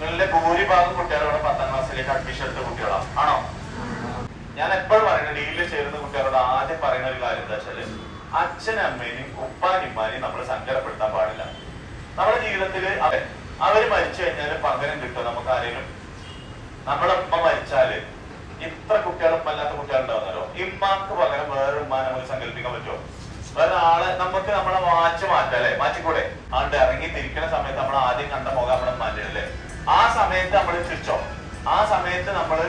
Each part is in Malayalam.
നിങ്ങളുടെ ഭൂരിഭാഗം കുട്ടികളോട് 10ാം ക്ലാസ്സിലേക്ക് അഡ്മിഷൻ എടുത്ത കുട്ടികളാണ് ആണോ? ഞാൻ എപ്പോഴും പറയുന്നത് ഡീലിൽ ചേരുന്ന കുട്ടികളോട് ആദ്യം പറയുന്ന ഒരു കാര്യം എന്താ വെച്ചാല് അച്ഛനും അമ്മേനെയും ഉപ്പാനിമ്മാനെയും നമ്മൾ സങ്കടപ്പെടുത്താൻ പാടില്ല. നമ്മുടെ ജീവിതത്തിൽ അവര് മരിച്ചു കഴിഞ്ഞാൽ പകരം കിട്ടും നമുക്ക് ആരെങ്കിലും. നമ്മുടെ ഉമ്മ മരിച്ചാല് ഇത്ര കുട്ടികളും അല്ലാത്ത കുട്ടികളുണ്ടാവുന്നല്ലോ, ഇമ്മാക്ക് പകരം വേറെ ഉമ്മാനെ നമുക്ക് സങ്കല്പിക്കാൻ പറ്റുമോ? വേറെ ആള് നമുക്ക് നമ്മളെ വാച്ച് മാറ്റാം അല്ലെ? മാറ്റിക്കൂടെ? ആണ്ട് ഇറങ്ങി തിരിക്കുന്ന സമയത്ത് നമ്മൾ ആദ്യം കണ്ട മുഖം നമ്മുടെ മാറ്റല്ലേ? ആ സമയത്ത് നമ്മൾ തിരിച്ചോ? ആ സമയത്ത് നമ്മൾ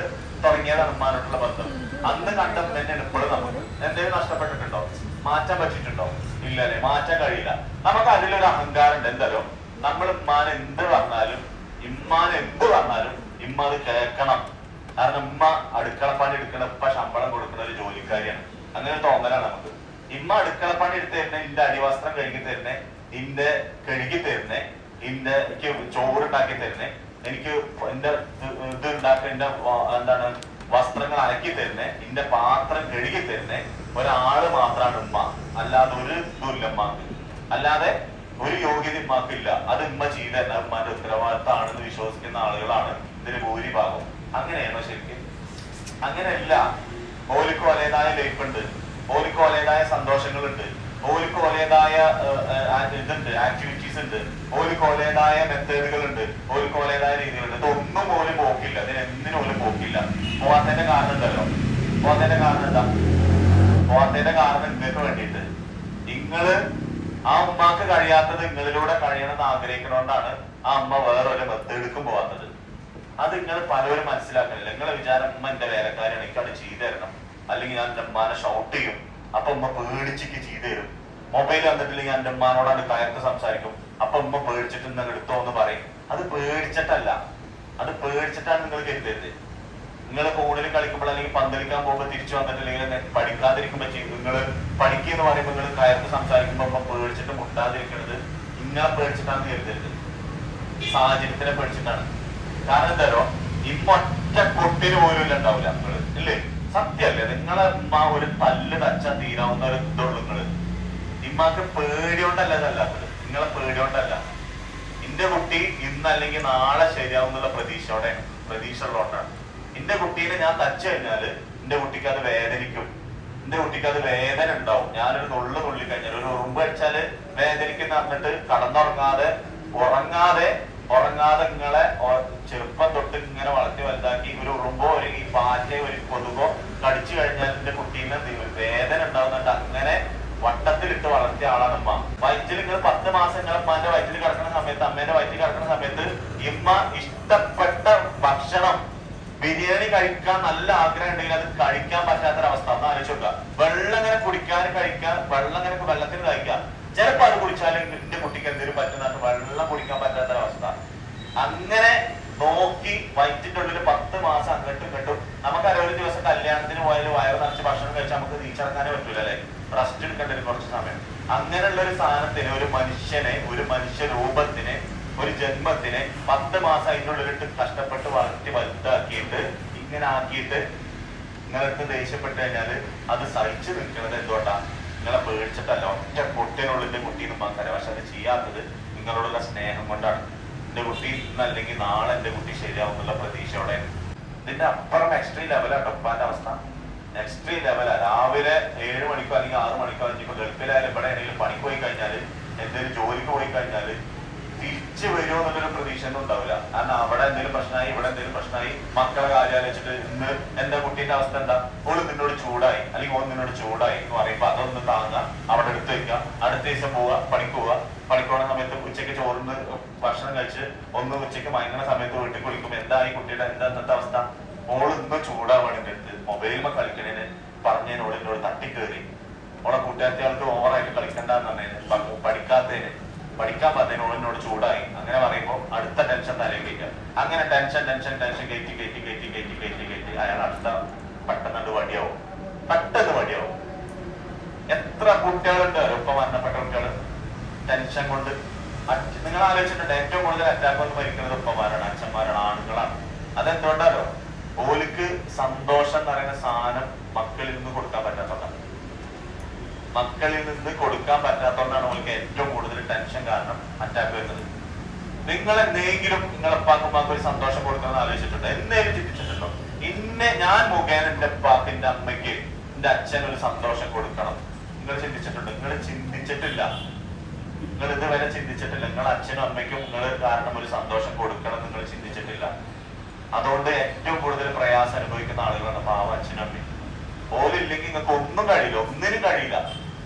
തുടങ്ങിയതാണ് ഉമ്മാനോട്ടുള്ള ബന്ധം. അന്ന് കണ്ട തന്നെയാണ് ഇപ്പോഴും നമുക്ക്. എന്തെങ്കിലും നഷ്ടപ്പെട്ടിട്ടുണ്ടോ? മാറ്റാൻ പറ്റിയിട്ടുണ്ടോ? ഇല്ല അല്ലെ? മാറ്റാൻ കഴിയില്ല. നമുക്ക് അതിലൊരു അഹങ്കാരം ഉണ്ട്. എന്തായാലോ നമ്മൾ ഉമ്മാൻ എന്ത് പറഞ്ഞാലും ഇമ്മ അത് കേൾക്കണം. കാരണം ഉമ്മ അടുക്കളപ്പണി എടുക്കണ ഇപ്പ ശമ്പളം കൊടുക്കുന്ന ഒരു ജോലിക്കാരിയാണ്. അങ്ങനെ തോന്നലാണ് നമുക്ക്. ഇമ്മ അടുക്കളപ്പണി എടുത്ത് തരുന്നേ, ഇന്റെ അടിവസ്ത്രം കഴുകി തരുന്നേ, ഇന്റെ കഴുകി തരുന്നേ, എനിക്ക് ചോറുണ്ടാക്കി തരുന്നേ, എനിക്ക് എന്റെ ഇത് ഉണ്ടാക്കി എന്റെ എന്താണ് വസ്ത്രങ്ങൾ അലക്കി തരുന്നേ, ഇന്റെ പാത്രം കഴുകി തരുന്നേ ഒരാള് മാത്രമാണ് ഉമ്മ. അല്ലാതെ ഒരു ഇതുമില്ല ഉമ്മാക്ക്. അല്ലാതെ ഒരു യോഗ്യത ഉമ്മാക്കില്ല. അത് ഉമ്മ ചെയ്ത് തന്നെ ഉമ്മാന്റെ ഉത്തരവാദിത്തമാണെന്ന് വിശ്വസിക്കുന്ന ആളുകളാണ് ഇതിന് ഭൂരിഭാഗം. അങ്ങനെയാണോ ശരിക്കും? അങ്ങനെയല്ല. ഓലിക്ക് ഓലേതായ ലൈഫ് ഉണ്ട്, ഓലിക്ക് ഓലേതായ സന്തോഷങ്ങളുണ്ട്, ഓലിക്ക് ഓലേതായ ഇതുണ്ട്, ആക്ടിവിറ്റീസ് ഉണ്ട്, ഓലിക്ക് ഓലേതായ മെത്തേഡുകളുണ്ട്, ഓലിക്ക് ഓലേതായ രീതികളുണ്ട്. ഇതൊന്നും ഓല് പോക്കില്ല. ഇതിനെന്തിനും ഓല് പോക്കില്ല. പോവാത്തതിന്റെ കാരണം ഉണ്ടല്ലോ. പോവാത്തതിന്റെ കാരണം എന്താ? പോവാത്തതിന്റെ കാരണം നിങ്ങൾക്ക് വേണ്ടിയിട്ട്. നിങ്ങള് ആ ഉമ്മാക്ക് കഴിയാത്തത് നിങ്ങളിലൂടെ കഴിയണമെന്ന് ആഗ്രഹിക്കണോണ്ടാണ് ആ അമ്മ വേറൊരു മെത്തേഡുക്കും പോവാത്തത്. അത് നിങ്ങൾ പലരും മനസ്സിലാക്കുന്നില്ല. നിങ്ങളെ വിചാരം ഉമ്മ എന്റെ വേലക്കാരാണ്, എനിക്കത് ചെയ്തു തരണം, അല്ലെങ്കിൽ ഞാൻ എന്റെ ഉമ്മാനെ ഷൗട്ട് ചെയ്യും, അപ്പൊ ഉമ്മ പേടിച്ചിക്ക് ചെയ്തു തരും. മൊബൈൽ വന്നിട്ടില്ലെങ്കിൽ ഞാൻ എന്റെ ഉമ്മാനോടാണ് കയർത്ത് സംസാരിക്കും, അപ്പൊ ഉമ്മ പേടിച്ചിട്ട് നിങ്ങൾ എടുത്തോ എന്ന് പറയും. അത് പേടിച്ചിട്ടല്ല, അത് പേടിച്ചിട്ടാണ് നിങ്ങൾ കരുതരുത്. നിങ്ങൾ ഫോണിൽ കളിക്കുമ്പോൾ അല്ലെങ്കിൽ പന്തളിക്കാൻ പോകുമ്പോൾ തിരിച്ചു വന്നിട്ടില്ലെങ്കിൽ പഠിക്കാതിരിക്കുമ്പോ നിങ്ങൾ പഠിക്കുക പറയുമ്പോൾ നിങ്ങൾ കയർത്ത് സംസാരിക്കുമ്പോ ഉമ്മ പേടിച്ചിട്ട് മുട്ടാതിരിക്കുന്നത് ഇങ്ങനെ പേടിച്ചിട്ടാണെന്ന് കരുതരുത്. സാഹചര്യത്തിനെ പേടിച്ചിട്ടാണ്. കാരണം എന്തായാലോ ഇമ്മ ഒറ്റ കൊട്ടിന് പോലും ഉണ്ടാവില്ല നിങ്ങള്, ഇല്ലേ? സത്യല്ലേ? നിങ്ങളെ ഉമ്മ ഒരു തല്ല് തച്ചാൽ തീരാവുന്ന ഒരു ഇതുള്ളൂ നിങ്ങള്. ഇമ്മക്ക് പേടിയോണ്ടല്ല ഇതല്ലാത്തത്, നിങ്ങളെ പേടിയോണ്ടല്ല. എന്റെ കുട്ടി ഇന്നല്ലെങ്കിൽ നാളെ ശരിയാവുന്നുള്ള പ്രതീക്ഷ ഉള്ളതുകൊണ്ടാണ്. എന്റെ കുട്ടീനെ ഞാൻ തച്ചു കഴിഞ്ഞാല് എന്റെ കുട്ടിക്ക് അത് വേദനിക്കും, എന്റെ കുട്ടിക്ക് അത് വേദന ഉണ്ടാവും. ഞാനൊരു നുള്ളി കഴിഞ്ഞാൽ ഒരു ഉറുമ്പ് അടിച്ചാല് വേദനിക്കുന്ന പറഞ്ഞിട്ട് ഉറങ്ങാതെ നിങ്ങളെ ചെറുപ്പം തൊട്ട് ഇങ്ങനെ വളർത്തി വലുതാക്കി ഒരു ഉറുമ്പോ ഒരു ഈ പാറ്റയോ ഒരു കൊതുകോ കടിച്ചു കഴിഞ്ഞാൽ എന്റെ കുട്ടീനെ വേദന ഉണ്ടാവുന്നുണ്ട്. അങ്ങനെ വട്ടത്തിലിട്ട് വളർത്തിയ ആളാണ് ഉമ്മ. വയറ്റിൽ നിങ്ങൾ 10 മാസം നിങ്ങൾ ഉമ്മാന്റെ വയറ്റിൽ കിടക്കുന്ന സമയത്ത്, അമ്മേന്റെ വയറ്റിൽ കിടക്കുന്ന സമയത്ത് ഇമ്മ ഇഷ്ടപ്പെട്ട ഭക്ഷണം ബിരിയാണി കഴിക്കാൻ നല്ല ആഗ്രഹം ഉണ്ടെങ്കിൽ അത് കഴിക്കാൻ പറ്റാത്തൊരവസ്ഥ ഒന്ന് ആലോചിച്ച് നോക്കുക. വെള്ളം ഇങ്ങനെ കുടിക്കാൻ കഴിക്കാൻ, വെള്ളത്തിന് കഴിക്കാം. ചിലപ്പോ അത് കുടിച്ചാലും എന്റെ കുട്ടിക്ക് എന്തെങ്കിലും പറ്റുന്നതാണ് വെള്ളം കുടിക്കാൻ പറ്റാത്തൊരവസ്ഥ. അങ്ങനെ നോക്കി വയറ്റിന്റെ ഉള്ളിൽ 10 മാസം അങ്ങോട്ടും ഇങ്ങോട്ടും. നമുക്കറിയാം ഒരു ദിവസം കല്യാണത്തിന് പോയാലും വയറ് നിറച്ച് ഭക്ഷണം കഴിച്ചാൽ നമുക്ക് തിരിച്ചടങ്ങാനേ പറ്റൂല അല്ലെ? റെസ്റ്റ് എടുക്കേണ്ട കുറച്ച് സമയം. അങ്ങനെയുള്ള ഒരു സാധനത്തിന്, ഒരു മനുഷ്യനെ, ഒരു മനുഷ്യ രൂപത്തിനെ, ഒരു ജന്മത്തിനെ 10 മാസം അതിൻ്റെ ഉള്ളിലിട്ട് കഷ്ടപ്പെട്ട് വളർത്തി വലുതാക്കിയിട്ട് ഇങ്ങനെ ആക്കിയിട്ട് നിങ്ങൾക്ക് ദേഷ്യപ്പെട്ട് കഴിഞ്ഞാല് അത് സഹിച്ചു നിൽക്കുന്നത് എന്തുകൊണ്ടാ? നിങ്ങളെ പേടിച്ചിട്ടല്ല. ഒറ്റ കുട്ടിനുള്ളിന്റെ കുട്ടീന്ന് മാത്രമല്ല. പക്ഷെ അത് ചെയ്യാത്തത് നിങ്ങളോടുള്ള സ്നേഹം കൊണ്ടാണ്. എന്റെ കുട്ടി ഇന്നല്ലെങ്കിൽ നാളെ എന്റെ കുട്ടി ശരിയാവുന്നുള്ള പ്രതീക്ഷയോടെ. ഇതിന്റെ അപ്പുറം എക്സ്ട്രീം ലെവലാണ് ഉപ്പാന്റെ അവസ്ഥ. എക്സ്ട്രീം ലെവലാ. രാവിലെ 7 മണിക്കോ അല്ലെങ്കിൽ 6 മണിക്കോ ഇപ്പൊ ഗൾഫിലായാലും ഇവിടെ ആണെങ്കിലും പണിക്ക് പോയി കഴിഞ്ഞാല്, എന്തെങ്കിലും ജോലിക്ക് പോയി കഴിഞ്ഞാല് തിരിച്ചു വരുമോ എന്നുള്ളൊരു പ്രതീക്ഷ ഒന്നും ഉണ്ടാവില്ല. കാരണം അവിടെ എന്തെങ്കിലും പ്രശ്നമായി, ഇവിടെ എന്തെങ്കിലും പ്രശ്നമായി, മക്കളെ കാര്യം ആലോചിച്ചിട്ട് ഇന്ന് എന്റെ കുട്ടീന്റെ അവസ്ഥ എന്താ? ഓള് നിന്നോട് ചൂടായി അല്ലെങ്കിൽ ഓൾ നിന്നോട് ചൂടായി എന്ന് പറയുമ്പോ അതൊന്ന് താങ്ങുക, അവിടെ എടുത്ത് വെക്കുക, അടുത്ത ദിവസം പോവുക, പണിക്ക് പോവുക. പണിക്കോണ സമയത്ത് ഉച്ചയ്ക്ക് ചോറിന് ഭക്ഷണം കഴിച്ച് ഒന്ന് ഉച്ചയ്ക്ക് മയങ്ങുന്ന സമയത്ത് വീട്ടിൽ കുളിക്കുമ്പോ എന്താ ഈ കുട്ടിയുടെ എന്താ ഇന്നത്തെ അവസ്ഥ? ഓള് ഇന്ന് ചൂടാവാണ് എന്റെ അടുത്ത്. മൊബൈലിൽ കളിക്കണേന് പറഞ്ഞതിനോട് എന്നോട് തട്ടിക്കേറി. ഓളെ കൂട്ടുകാർത്തികൾക്ക് ഓവറായിട്ട് കളിക്കണ്ടെന്ന് പറഞ്ഞതിന്, പഠിക്കാൻ പറഞ്ഞതിനോട് എന്നോട് ചൂടായി. അങ്ങനെ പറയുമ്പോൾ അടുത്ത ടെൻഷൻ തലയിൽ കയറ്റുക. അങ്ങനെ ടെൻഷൻ കയറ്റി അയാൾ അടുത്ത പെട്ടെന്ന് വടിയാവും. എത്ര കുട്ടികളുണ്ട് ഒപ്പം മരണപ്പെട്ട കുട്ടികൾ ടെൻഷൻ കൊണ്ട്. നിങ്ങൾ ആലോചിച്ചിട്ടുണ്ട് ഏറ്റവും കൂടുതൽ അറ്റാക്ക് കൊണ്ട് മരിക്കുന്നത് ഉപ്പമാരാണ്, അച്ഛന്മാരാണ്, ആണുങ്ങളാണ്. അതെന്തുകൊണ്ടാലോ? ഓലിക്ക് സന്തോഷം എന്ന് പറയുന്ന സാധനം മക്കളിൽ നിന്ന് കൊടുക്കാൻ പറ്റാത്തതാണ്. ഓലിക്ക് ഏറ്റവും കൂടുതൽ ടെൻഷൻ കാരണം അറ്റാക്ക് വരുന്നത്. നിങ്ങൾ എന്തെങ്കിലും നിങ്ങളെ ഉപ്പാക്കുമ്മാക്ക് ഒരു സന്തോഷം കൊടുക്കണം ആലോചിച്ചിട്ടുണ്ടോ? എന്തെങ്കിലും ചിന്തിച്ചിട്ടുണ്ടോ? ഞാൻ മുഖേന എന്റെ ഉപ്പാക്ക് എന്റെ അമ്മയ്ക്ക് എന്റെ അച്ഛന് ഒരു സന്തോഷം കൊടുക്കണം നിങ്ങൾ ചിന്തിച്ചിട്ടുണ്ടോ? നിങ്ങൾ ചിന്തിച്ചിട്ടില്ല. നിങ്ങൾ ഇതുവരെ ചിന്തിച്ചിട്ടില്ല. നിങ്ങൾ അച്ഛനും അമ്മയ്ക്കും നിങ്ങൾ കാരണം ഒരു സന്തോഷം കൊടുക്കണം നിങ്ങൾ ചിന്തിച്ചിട്ടില്ല. അതുകൊണ്ട് ഏറ്റവും കൂടുതൽ പ്രയാസം അനുഭവിക്കുന്ന ആളുകളാണ് പാവ അച്ഛനും അമ്മയും. ഓലില്ലെങ്കിൽ നിങ്ങൾക്ക് ഒന്നും കഴിയില്ല, ഒന്നിനും കഴിയില്ല.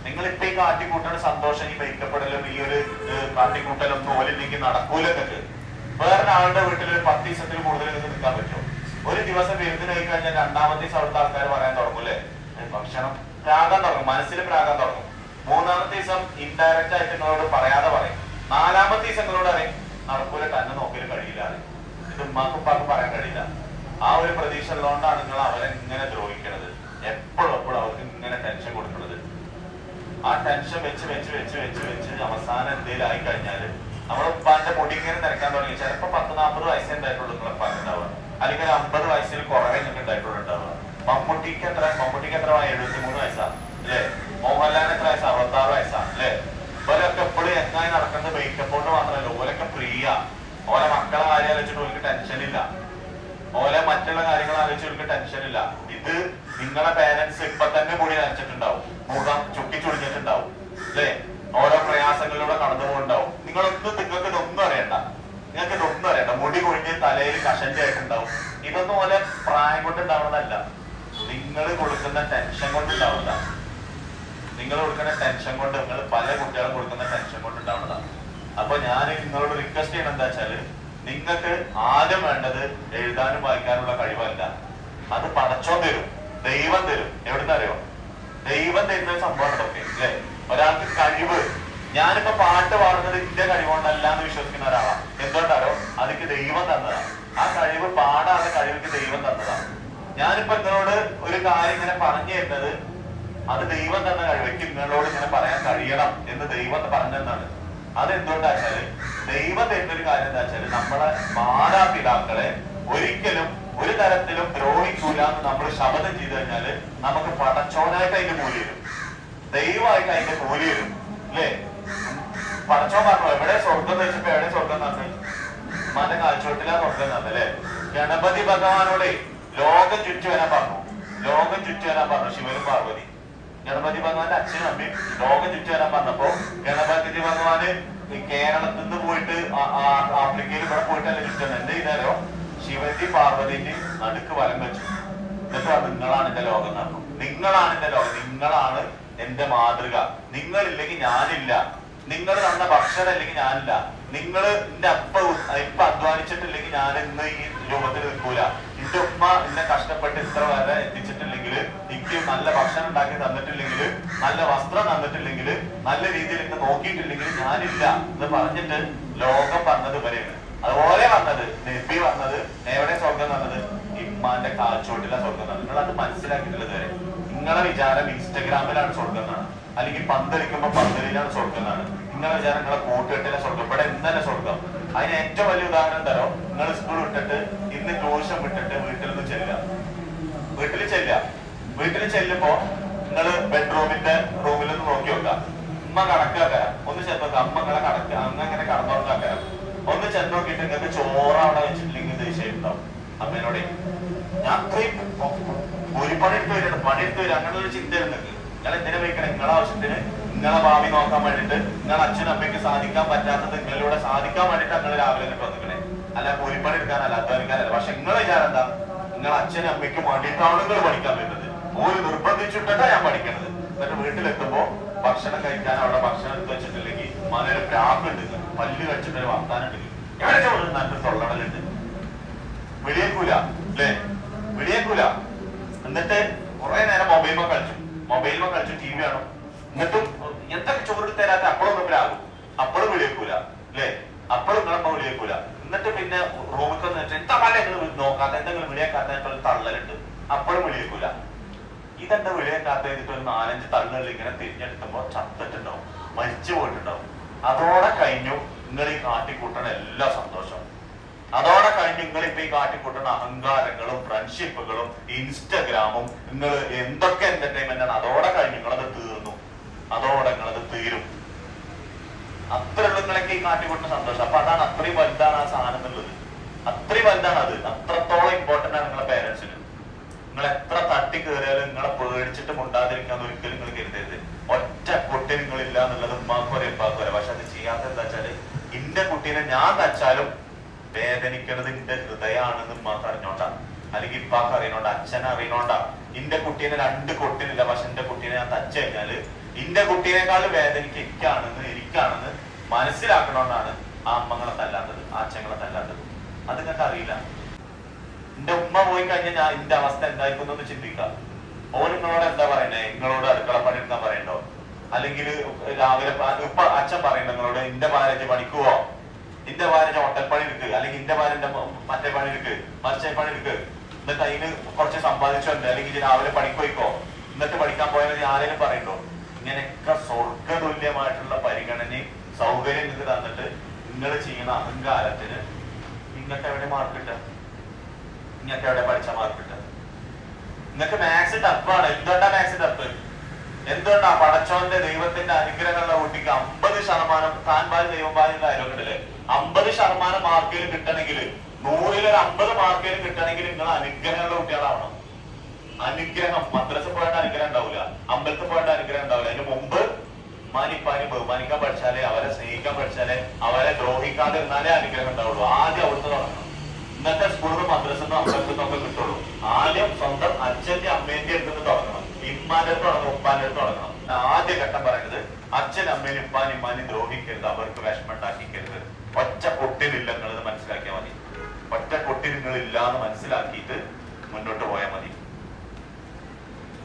നിങ്ങൾ ഇപ്പൊ ഈ കാട്ടിക്കൂട്ടണ സന്തോഷം, ഈ മേക്കപ്പെടലും ഈ ഒരു കാട്ടിക്കൂട്ടലൊന്നും ഓലില്ലെങ്കിൽ നടക്കൂലൊക്കെ. വേറെ ആളുടെ വീട്ടിൽ ഒരു 10 ദിവസത്തിൽ കൂടുതൽ നിങ്ങൾക്ക് നിൽക്കാൻ പറ്റുമോ? ഒരു ദിവസം വിരുന്നിന് പോയി കഴിഞ്ഞാൽ രണ്ടാമത്തെ ദിവസം അവിടുത്തെ ആൾക്കാർ പറയാൻ തുടങ്ങൂല്ലേ, ഭക്ഷണം പ്രാകാൻ തുടങ്ങും, മനസ്സിൽ പ്രാകാൻ തുടങ്ങും. മൂന്നാമത്തെ ദിവസം ഇൻഡയറക്റ്റ് ആയിട്ട് നിങ്ങളോട് പറയാതെ പറയും. നാലാമത്തെ ദിവസം നിങ്ങളോട് അറിയും നടക്കൂല, തന്നെ നോക്കലും കഴിയില്ല. ഇത് ഉമ്മാക്കും ഉപ്പാക്കും പറയാൻ കഴിയില്ല. ആ ഒരു പ്രതീക്ഷ ഉള്ളതുകൊണ്ടാണ് നിങ്ങൾ അവരെ ഇങ്ങനെ ദ്രോഹിക്കണത്. എപ്പോഴും അവർക്ക് ഇങ്ങനെ ടെൻഷൻ കൊടുക്കുന്നത്. ആ ടെൻഷൻ വെച്ച് വെച്ച് വെച്ച് വെച്ച് വെച്ച് അവസാനം എന്തെങ്കിലും ആയി കഴിഞ്ഞാല് നമ്മുടെ ഉപ്പാന്റെ മുടി ഇങ്ങനെ നിരക്കാൻ തുടങ്ങി. ചിലപ്പോ 10-40 വയസ്സേ ഉണ്ടായിട്ടുള്ളൂ നിങ്ങളെ ഉപ്പാക്ക് ഉണ്ടാവുക, അല്ലെങ്കിൽ 50 വയസ്സിൽ കുറവേ നിങ്ങൾക്ക് ഉണ്ടായിട്ടുള്ളൂ ഉണ്ടാവുക. മമ്മൂട്ടിക്ക് എത്ര 73 വയസ്സാ അല്ലേ? മോഹൻലാലിന് എത്ര വയസ്സാ? 66 വയസ്സാ അല്ലേ? ഓരൊക്കെ എപ്പോഴും എന്നായി നടക്കുന്നത് മേക്കപ്പ് കൊണ്ട് മാത്രമല്ല, ഓരൊക്കെ ഫ്രീയ. ഓരോ മക്കളെ കാര്യം ആലോചിച്ചിട്ട് ഓർക്ക് ടെൻഷൻ ഇല്ല, ഓരോ മറ്റുള്ള കാര്യങ്ങൾ ആലോചിച്ച് ടെൻഷൻ ഇല്ല. ഇത് നിങ്ങളെ പേരൻസ് ഇപ്പൊ തന്നെ മുടി നനച്ചിട്ടുണ്ടാവും, മുഖം ചുക്കി ചുളിഞ്ഞിട്ടുണ്ടാവും അല്ലേ? ഓരോ പ്രയാസങ്ങളിലൂടെ കടന്നു പോകുന്നുണ്ടാവും. നിങ്ങൾക്ക് ഇതൊന്നും അറിയണ്ട, നിങ്ങൾക്ക് ഇതൊന്നും അറിയണ്ട. മുടി കൊഴിഞ്ഞ് തലയിൽ കഷന്റെ ആയിട്ടുണ്ടാവും. ഇതൊന്നും പോലെ പ്രായം കൊണ്ട് ഉണ്ടാവുന്നതല്ല, നിങ്ങൾ കൊടുക്കുന്ന ടെൻഷൻ കൊണ്ട് ഉണ്ടാവുന്നതാണ്. നിങ്ങൾ കൊടുക്കുന്ന ടെൻഷൻ കൊണ്ട്, നിങ്ങൾ പല കുട്ടികളും കൊടുക്കുന്ന ടെൻഷൻ കൊണ്ട് ഉണ്ടാവുന്നതാണ്. അപ്പൊ ഞാൻ നിങ്ങളോട് റിക്വസ്റ്റ് ചെയ്യണം എന്താ വെച്ചാല്, നിങ്ങൾക്ക് ആദ്യം വേണ്ടത് എഴുതാനും വായിക്കാനുള്ള കഴിവല്ല, അത് പടച്ചോൻ തരും, ദൈവം തരും. എവിടുന്ന് അറിയോ? ദൈവം തരുന്ന സംഭവം ഇതൊക്കെ അല്ലെ? ഒരാൾക്ക് കഴിവ്, ഞാനിപ്പോ പാട്ട് പാടുന്നത് എന്റെ കഴിവുകൊണ്ടല്ല എന്ന് വിശ്വസിക്കുന്ന ഒരാളാണ്. എന്തുകൊണ്ടാരോ? അതിക്ക് ദൈവം തന്നതാണ്. ആ കഴിവ് പാടാതെ കഴിവിക്ക് ദൈവം തന്നതാണ്. ഞാനിപ്പോ നിങ്ങളോട് ഒരു കാര്യം ഇങ്ങനെ പറഞ്ഞു തരുന്നത് അത് ദൈവം തന്ന കഴിവയ്ക്ക് നിങ്ങളോട് ഇങ്ങനെ പറയാൻ കഴിയണം എന്ന് ദൈവം പറഞ്ഞെന്നാണ്. അതെന്തുകൊണ്ടാ വെച്ചാല്, ദൈവം തരുന്ന ഒരു കാര്യം എന്താ വെച്ചാല്, നമ്മളെ മാതാപിതാക്കളെ ഒരിക്കലും ഒരു തരത്തിലും ദ്രോഹിക്കൂല എന്ന് നമ്മൾ ശപഥം ചെയ്തു കഴിഞ്ഞാല് നമുക്ക് പടച്ചോനായിട്ട് അതിന്റെ കൂലി വരും, ദൈവമായിട്ട് അതിന്റെ കൂലി വരും അല്ലേ? പടച്ചോൻ പറഞ്ഞു എവിടെ സ്വർഗം എന്ന് വെച്ചപ്പോ എവിടെ സ്വർഗം തന്നെ? ഉമ്മാന്റെ കാഴ്ചവട്ടിലാ സ്വർഗം തന്നല്ലേ? ഗണപതി ഭഗവാനോടെ ലോകം ചുറ്റി വരാൻ പറഞ്ഞു, ലോകം ചുറ്റി വരാൻ പറഞ്ഞു ശിവനും പാർവതി. ഗണപതി ഭഗവാന്റെ അച്ഛനും അമ്മയും ലോകം ചുറ്റി വരാൻ പറഞ്ഞപ്പോ ഗണപതി ഭഗവാന് കേരളത്തിൽ നിന്ന് പോയിട്ട് ആഫ്രിക്കയിൽ ഇവിടെ പോയിട്ടല്ലേ ചുറ്റുന്നത്. എന്ത് ചെയ്താലോ? ശിവന്റെ പാർവതിന്റെ നടുക്ക് വലം വെച്ചു. എന്നിട്ട് നിങ്ങളാണ് എന്റെ ലോകം നടന്നു, നിങ്ങളാണ് എന്റെ ലോകം, നിങ്ങളാണ് എന്റെ മാതൃക. നിങ്ങളില്ലെങ്കിൽ ഞാനില്ല, നിങ്ങൾ തന്ന ഭക്ഷണം ഇല്ലെങ്കിൽ ഞാനില്ല, നിങ്ങൾ എന്റെ ഇപ്പൊ അധ്വാനിച്ചിട്ടില്ലെങ്കിൽ ഞാൻ ഇന്ന് ഈ രൂപത്തിൽ നിൽക്കൂല. എന്റെ ഉമ്മ എന്നെ കഷ്ടപ്പെട്ട് ഇത്ര വരെ എത്തിച്ചിട്ടില്ലെങ്കിൽ, എനിക്ക് നല്ല ഭക്ഷണം ഉണ്ടാക്കി തന്നിട്ടില്ലെങ്കിൽ, നല്ല വസ്ത്രം തന്നിട്ടില്ലെങ്കിൽ, നല്ല രീതിയിൽ എന്നെ നോക്കിയിട്ടില്ലെങ്കിൽ ഞാനില്ല എന്ന് പറഞ്ഞിട്ട് ലോകം പറഞ്ഞത് വരെയാണ്. അതുപോലെ വന്നത് നബി വന്നത് എവിടെ സ്വർഗം തന്നത്? ഇമ്മാന്റെ കാൽച്ചോട്ടിലെ സ്വർഗം തന്നത്. നിങ്ങൾ അത് മനസ്സിലാക്കിയിട്ടുള്ളത് വരെ നിങ്ങളെ വിചാരം ഇൻസ്റ്റഗ്രാമിലാണ് സ്വർഗം എന്നാണ്, അല്ലെങ്കിൽ പന്തലിക്കുമ്പോ പന്തലിലാണ് സ്വർഗം എന്നാണ്. നിങ്ങളെ വിചാരം നിങ്ങളെ കൂട്ടുകെട്ടിലെ സ്വർഗം. ഇവിടെ എന്തല്ല സ്വർഗം? അതിന് ഏറ്റവും വലിയ ഉദാഹരണം തരോ? നിങ്ങൾ സ്കൂൾ വിട്ടിട്ട് ഇന്ന് ട്യൂഷൻ വിട്ടിട്ട് വീട്ടിൽ നിന്ന് വീട്ടിൽ ചെല്ലുമ്പോ നിങ്ങൾ ബെഡ്റൂമിന്റെ റൂമിൽ നിന്ന് നോക്കി നോക്കാം. ഉമ്മ കടക്കാക്കരാം, ഒന്ന് ചെന്നോക്കാം, അമ്മ നിങ്ങളെ കടക്കുക, അങ്ങനെ കടന്നോക്കാക്കരാം. ഒന്ന് ചെന്നോക്കിയിട്ട് നിങ്ങൾക്ക് ചോറ് അവിടെ വെച്ചിട്ടില്ലെങ്കിൽ ദേഷ്യം ഉണ്ടാവും അമ്മേനോടെ. ഞാൻ അത്രയും കൂലിപ്പണി എടുത്ത് വരും, അങ്ങനെയുള്ള ഒരു ചിന്ത നിങ്ങൾക്ക്. നിങ്ങൾ എന്തിനാ വയ്ക്കണം? നിങ്ങളെ ആവശ്യത്തിന്, നിങ്ങളെ ഭാവി നോക്കാൻ വേണ്ടിട്ട്, നിങ്ങളെ അച്ഛനും അമ്മയ്ക്ക് സാധിക്കാൻ പറ്റാത്തത് നിങ്ങളിലൂടെ സാധിക്കാൻ വേണ്ടിട്ട് നിങ്ങൾ രാവിലെ ഇങ്ങോട്ട് വന്നിക്കണേ. അല്ല കൂലിപ്പണി എടുക്കാനല്ല, അധ്വാനിക്കാനല്ല. പക്ഷെ നിങ്ങളെ വിചാരം എന്താ? നിങ്ങളെ അച്ഛനും അമ്മയ്ക്കും വേണ്ടിയിട്ടാണ് നിങ്ങൾ പഠിക്കാൻ വരുന്നത്. ഓര് നിർബന്ധിച്ചിട്ടാ ഞാൻ പഠിക്കണത്. എന്നിട്ട് വീട്ടിലെത്തുമ്പോ ഭക്ഷണം കഴിക്കാൻ അവിടെ ഭക്ഷണം എടുത്ത് വെച്ചിട്ടില്ലെങ്കിൽ മനൊരു പ്രാക്കുണ്ട്, പല്ല് കഴിച്ചിട്ടൊരു വർത്താനുണ്ടെങ്കിൽ എവിടെ ചോറ് നല്ലൊരു തൊള്ളടലുണ്ട്. വിളിയേക്കൂല അല്ലേ? വിളിയേക്കൂല. എന്നിട്ട് കുറെ നേരം മൊബൈൽ കളിച്ചു ടി വി കാണും. എന്നിട്ടും എന്തൊക്കെ ചോറ് തരാത്ത അപ്പോഴൊന്നും പ്രാകും. അപ്പോഴും വിളിയേക്കൂല അല്ലേ? അപ്പോഴും നിങ്ങളമ്മ വിളിയേക്കൂല. എന്നിട്ട് പിന്നെ റൂമിൽ വെച്ചാൽ എന്താ പല നോക്കാത്ത, എന്തെങ്കിലും വിളിയേക്കാത്ത തള്ളലുണ്ട്, അപ്പോഴും വിളിയേക്കൂല. ഇതെന്താ വിളിയേക്കാത്ത ചെയ്തിട്ട് ഒരു 4-5 തള്ളുകളിൽ ഇങ്ങനെ തിരിഞ്ഞെടുക്കുമ്പോ ചത്തിട്ടുണ്ടാവും, മരിച്ചു പോയിട്ടുണ്ടാവും. അതോടെ കഴിഞ്ഞു നിങ്ങൾ ഈ കാട്ടിക്കൂട്ടണ എല്ലാ സന്തോഷവും. അതോടെ കഴിഞ്ഞ് നിങ്ങൾ ഇപ്പൊ ഈ കാട്ടിക്കൂട്ടുന്ന അഹങ്കാരങ്ങളും ഫ്രണ്ട്ഷിപ്പുകളും ഇൻസ്റ്റഗ്രാമും നിങ്ങൾ എന്തൊക്കെ എന്റർടൈൻമെന്റ് ആണ്, അതോടെ കഴിഞ്ഞ് നിങ്ങളത് തീർന്നു, അതോടെ നിങ്ങളത് തീരും. അത്രയുള്ള നിങ്ങളൊക്കെ ഈ കാട്ടിക്കൊടുന്ന സന്തോഷം. അപ്പൊ അതാണ് അത്രയും വലുതാണ് ആ സാധനം എന്നുള്ളത്. അത്രയും വലുതാണ് അത്. അത്രത്തോളം ഇമ്പോർട്ടന്റ് ആണ് നിങ്ങളെ പേരൻസിന്. നിങ്ങൾ എത്ര തട്ടി കയറിയാലും നിങ്ങളെ പേടിച്ചിട്ട് മുണ്ടാതിരിക്കാന്ന് ഒരിക്കലും നിങ്ങൾ കരുതരുത്. ഒറ്റ കുട്ടി നിങ്ങളില്ല എന്നുള്ളത് ഉമ്മാക്കും അറിയാം ഉപ്പാക്കും അറിയാം. പക്ഷെ അത് ചെയ്യാത്ത എന്താ വെച്ചാല് ഇന്റെ കുട്ടീനെ ഞാൻ തച്ചാലും വേദനിക്കണത് എന്റെ ഹൃദയമാണെന്ന് ഉമ്മാക്ക് അറിഞ്ഞോണ്ടാ, അല്ലെങ്കിൽ ഇപ്പാക്ക് അറിയണോണ്ടാ, അച്ഛനെ അറിയണോണ്ടാ. ഇന്റെ കുട്ടീനെ 2 കൊട്ടിനില്ല, പക്ഷെ എന്റെ കുട്ടീനെ ഞാൻ തച്ചു കഴിഞ്ഞാല് ഇന്റെ കുട്ടീനേക്കാൾ വേദനിക്ക് എനിക്കാണെന്ന് മനസ്സിലാക്കണോണ്ടാണ് ആ അമ്മങ്ങളെ തല്ലാത്തത്, ആ അച്ഛങ്ങളെ തല്ലാത്തത്. അത് നിങ്ങൾക്ക് അറിയില്ല. എന്റെ ഉമ്മ പോയി കഴിഞ്ഞാൽ ഞാൻ എന്റെ അവസ്ഥ എന്തായിരിക്കും എന്ന് ചിന്തിക്കാം. ഓൻ നിങ്ങളോട് എന്താ പറയണേ? നിങ്ങളോട് അടുക്കള പണി എടുക്കാൻ പറയണ്ടോ? അല്ലെങ്കിൽ രാവിലെ ഇപ്പൊ അച്ഛൻ പറയണ്ട നിങ്ങളോട് ഇന്റെ ഭാര്യ പണിക്കുവോ, ഇന്റെ ഭാര്യ ഹോട്ടൽ എടുക്ക്, അല്ലെങ്കിൽ ഇന്റെ ഭാര്യ മറ്റേ പണി എടുക്ക്, മറിച്ചേ പണി എടുക്ക്, എന്നിട്ട് അതിന് കുറച്ച് സമ്പാദിച്ചോണ്ട്, അല്ലെങ്കിൽ രാവിലെ പണിക്കോയിക്കോ, എന്നിട്ട് പഠിക്കാൻ പോയാൽ ആരെങ്കിലും പറയണ്ടോ? ഇങ്ങനെയൊക്കെ സ്വർഗതുല്യമായിട്ടുള്ള പരിഗണനയും സൗകര്യം നിങ്ങൾക്ക് തന്നിട്ട് നിങ്ങൾ ചെയ്യുന്ന അഹങ്കാരത്തിന് നിങ്ങൾക്ക് എവിടെ മാർക്കിട്ട? നിങ്ങൾക്ക് എവിടെ പഠിച്ച മാർക്കിട്ട? നിങ്ങൾക്ക് മാത്സ് ടഫാണ്. എന്തുകൊണ്ടാ മാത്സ് ടഫ്? എന്തുകൊണ്ടാ? പടച്ചോന്റെ ദൈവത്തിന്റെ അനുഗ്രഹമുള്ള കുട്ടിക്ക് 50% താൻ പാല് ദൈവം പാലിന്റെ ഡയലോഗില്ലേ, 50% മാർക്കിൽ കിട്ടണമെങ്കിൽ 100-ൽ ഒരു 50 മാർക്കിൽ കിട്ടണമെങ്കിൽ നിങ്ങൾ അനുഗ്രഹമുള്ള കുട്ടികളാവണം. അനുഗ്രഹം മദ്രസ പോയിട്ട് അനുഗ്രഹം ഉണ്ടാവില്ല, അമ്പലത്തിൽ പോയിട്ട് അനുഗ്രഹം ഉണ്ടാവില്ല. അതിന് മുമ്പ് മാനിപ്പാനി ബഹുമാനിക്കാൻ പഠിച്ചാലേ, അവരെ സ്നേഹിക്കാൻ പഠിച്ചാലേ, അവരെ ദ്രോഹിക്കാതിരുന്നാലേ അനുഗ്രഹം ഉണ്ടാവുള്ളൂ. ആദ്യം അവിടുത്തെ തുടങ്ങണം. ഇന്നത്തെ സ്കൂളിൽ മദ്രസെന്നും അമ്പലത്തിൽ നിന്നൊക്കെ കിട്ടുള്ളൂ. ആദ്യം സ്വന്തം അച്ഛന്റെ അമ്മേന്റെ അടുത്ത് തുടങ്ങണം, ഇമ്മാന്റെ അടുത്ത് തുടങ്ങണം, ഉപ്പാന്റെ അടുത്ത് തുടങ്ങണം. ആദ്യ ഘട്ടം പറയുന്നത് അച്ഛൻ അമ്മേനും ഉപ്പാനും ഇമ്മാനും ദ്രോഹിക്കരുത്, അവർക്ക് വിഷമം ഉണ്ടാക്കിക്കരുത്. ഒറ്റ പൊട്ടിലില്ല നിങ്ങളത് മനസ്സിലാക്കിയാൽ മതി. ഒറ്റ പൊട്ടി നിങ്ങളില്ല എന്ന് മനസ്സിലാക്കിയിട്ട് മുന്നോട്ട് പോയാൽ മതി.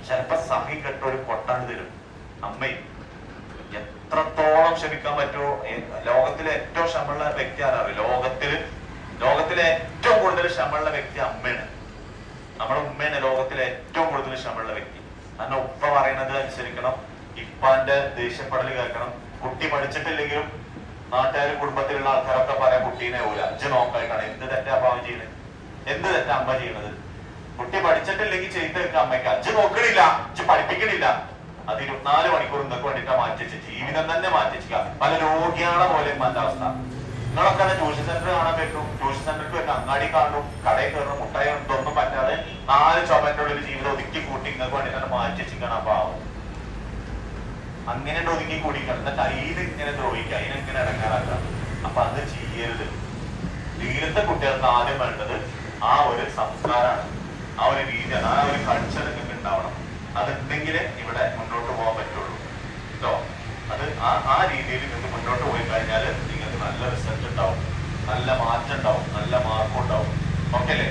ചിലപ്പോ സഹി കെട്ട ഒരു കൊട്ടാണ്ട് തരും അമ്മയും. എത്രത്തോളം ക്ഷമിക്കാൻ പറ്റുമോ? ലോകത്തിലെ ഏറ്റവും ക്ഷമയുള്ള വ്യക്തി ആരാണ്? ലോകത്തിലെ ഏറ്റവും കൂടുതൽ ക്ഷമയുള്ള വ്യക്തി അമ്മയാണ്. നമ്മുടെ ഉമ്മയാണ് ലോകത്തിലെ ഏറ്റവും കൂടുതൽ ക്ഷമയുള്ള വ്യക്തി. കാരണം ഉപ്പ പറയുന്നത് അനുസരിക്കണം, ഇപ്പാന്റെ ദേഷ്യപ്പെടൽ കേൾക്കണം. കുട്ടി പഠിച്ചിട്ടില്ലെങ്കിലും നാട്ടുകാരും കുടുംബത്തിലുള്ള ആൾക്കാരൊക്കെ പറയാം കുട്ടീനെ പോല അജ്ജ് നോക്കായിട്ടാണ്. എന്ത് തെറ്റാ അപ്പാവൻ ചെയ്യുന്നത്? എന്ത് തെറ്റാ അമ്മ ചെയ്യണത്? കുട്ടി പഠിച്ചിട്ടില്ലെങ്കിൽ ചെയ്ത് വെക്കുക അമ്മയ്ക്ക്. അജ്ജ് നോക്കണില്ല, അജ്ജ് പഠിപ്പിക്കണില്ല. അത് 24 മണിക്കൂർ നിങ്ങൾക്ക് വേണ്ടിട്ടാ മാറ്റിവെച്ച്, ജീവിതം തന്നെ മാറ്റിവെക്കുക. പല രോഗിയാണെ പോലെ എന്റെ അവസ്ഥ. നിങ്ങളൊക്കെ ട്യൂഷൻ സെന്റർ കാണാൻ പറ്റും, ട്യൂഷൻ സെന്ററിൽ വരുന്ന അങ്ങാടി കാണും, കടയിൽ കയറും, മുട്ടായി ഇതൊന്നും പറ്റാതെ 4 ചുമന്റെ ഉള്ളിൽ ജീവിതം ഒതുക്കി കൂട്ടി നിങ്ങൾക്ക് വേണ്ടിട്ടാണ് മാറ്റിവെച്ചിരിക്കണം. അപ്പൊ ആവും അങ്ങനെ ഒതുക്കി കൂടിക്കണം. എന്നിട്ട് അതിന് ഇങ്ങനെ ദ്രോഹിക്കുക, അതിനെങ്ങനെ ഇടങ്ങാറാക്കുക. അപ്പൊ അത് ചെയ്യരുത്. തീരത്തെ കുട്ടികൾക്ക് ആദ്യം വേണ്ടത് ആ ഒരു സംസ്കാരമാണ്, ആ ഒരു രീതിയാണ്, ആ ഒരു കൾച്ചർ നിങ്ങൾക്ക് ഉണ്ടാവണം. അതുണ്ടെങ്കിലേ ഇവിടെ മുന്നോട്ട് പോകാൻ പറ്റുള്ളൂ കേട്ടോ. അത് ആ രീതിയിൽ നിങ്ങൾക്ക് മുന്നോട്ട് പോയി കഴിഞ്ഞാൽ നിങ്ങൾക്ക് നല്ല റിസൾട്ട് ഉണ്ടാവും, നല്ല മാറ്റം ഉണ്ടാവും, നല്ല മാർക്കും ഉണ്ടാവും. ഓക്കെ അല്ലേ?